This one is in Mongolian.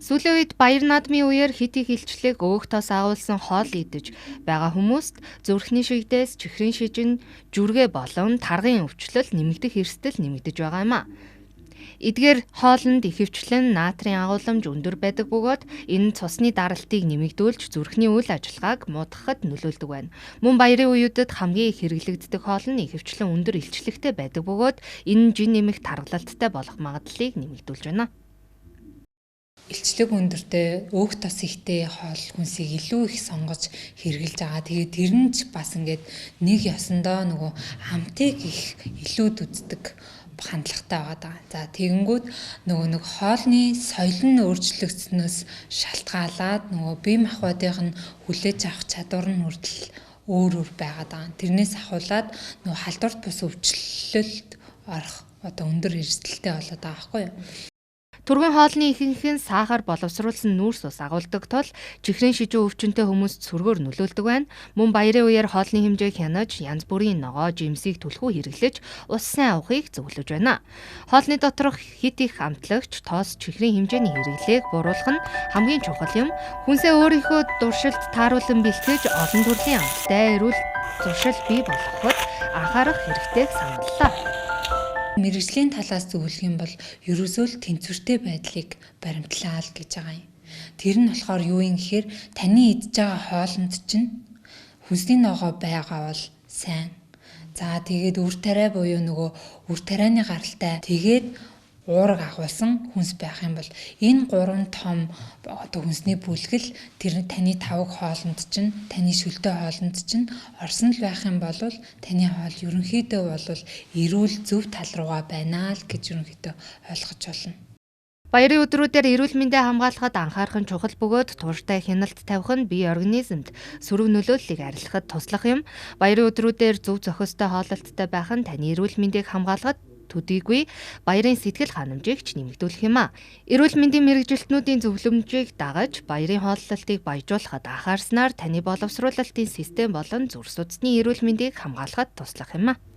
Сүүлийн үед баяр наадмын үеэр хит их илчлэг өөх тос агуулсан хоол идэж байгаа хүмүүст зүрхний шигдээс чихрийн шижин, жүргээ болон таргын өвчлөл нэмэгдэх эрсдэл нэмэгдэж байгаа юм а. Эдгээр хоолнд ихэвчлэн натрийн агуулмж өндөр байдаг бөгөөд энэ цусны даралтыг нэмэгдүүлж зүрхний үйл ажиллагааг муудахад нөлөөлдөг байна. Мөн баярын үеүүдэд хамгийн их хэрэглэгддэг хоол нь ихэвчлэн өндөр илчлэгтэй байдаг бөгөөд энэ жин нэмэх таргалалттай болох магадлалыг нэмэгдүүлж байна. Илчлэг өндөртэй, өөх тос ихтэй хоол хүнсийг илүү их сонгож хэрглэж байгаа. Тэгээд тэр нь ч бас ингээд нэг ёсондоо нөгөө амтыг их илүүд үздэг хандлагатай байгаа. За тэгэнгүүт нэг хоолны соёл нь өөрчлөгдснөөс шалтгаалаад нөгөө бие махбодын хүлээж авах чадвар нь хүртэл өөр байгаа. Тэрнээс ахуулаад нөгөө халдварт бус өвчлөлт орох өндөр эрсдэлтэй болоод байгаа байхгүй юу? Түргэн хоолны ихэнх нь сахар боловсруулсан нүүрс ус агуулдаг тул чихрийн шижүү өвчнөд хүмүүст сөргөөр нөлөөлдөг байна. Мөн баярын үеэр хоолны хэмжээг хянаж, янз бүрийн ногоо, жимсийг түлхүү хэрэглэж, ус сайн авахыг зөвлөж байна. Хоолны доторх хит их амтлагч, тоос, чихрийн хэмжээний хэрэглээг бууруулах нь хамгийн чухал юм. Хүнсээ өөрийнхөө дуршилд тааруулан бэлтгэж, олон төрлийн амттай эрүүл зуршил бий болгоход анхаарах хэрэгтэйг саналлаа. Мэргэжлийн талаас зөвлөх юм бол ерөөсөө л тэнцвэртэй байдлыг баримтлаа л гэж байгаа юм. Тэр нь болохоор юу юм гэхээр таны идж байгаа хоолнд чинь хүнсний ногоо байгаа бол сайн. За тэгээд үр тариа буюу нөгөө үр тарианы гаралтай тэгээд уураг агуулсан хүнс байх юм бол энэ гурван том хүнсний бүлгэл тэр таны тавг хоолнд чинь, таны шөлтөө хоолнд чинь орсон л байх юм бол таны хоол ерөнхийдөө бол эрүүл зөв тал руугаа байна л гэж ерөнхийдөө ойлгож байна. Баярын өдрүүдээр эрүүл мэндээ хамгаалахад анхаарах нь чухал бөгөөд тууштай хяналт тавих нь бие организмд сөрөг нөлөөллийг арилгахад туслах юм. Баярын өдрүүдээр зөв зохистой хоололттой байх нь таны эрүүл мэндийг хамгаалахад төдийгүй баярын сэтгэл ханамжийг ч нэмэгдүүлэх юм а. Эрүүл мэндийн мэргэжилтнүүдийн зөвлөмжийг дагаж баярын хооллолтыг баяжуулахад анхаарснаар таны боловсруулалтын систем болон зүрх судасны эрүүл мэндийг хамгаалахад туслах юм а.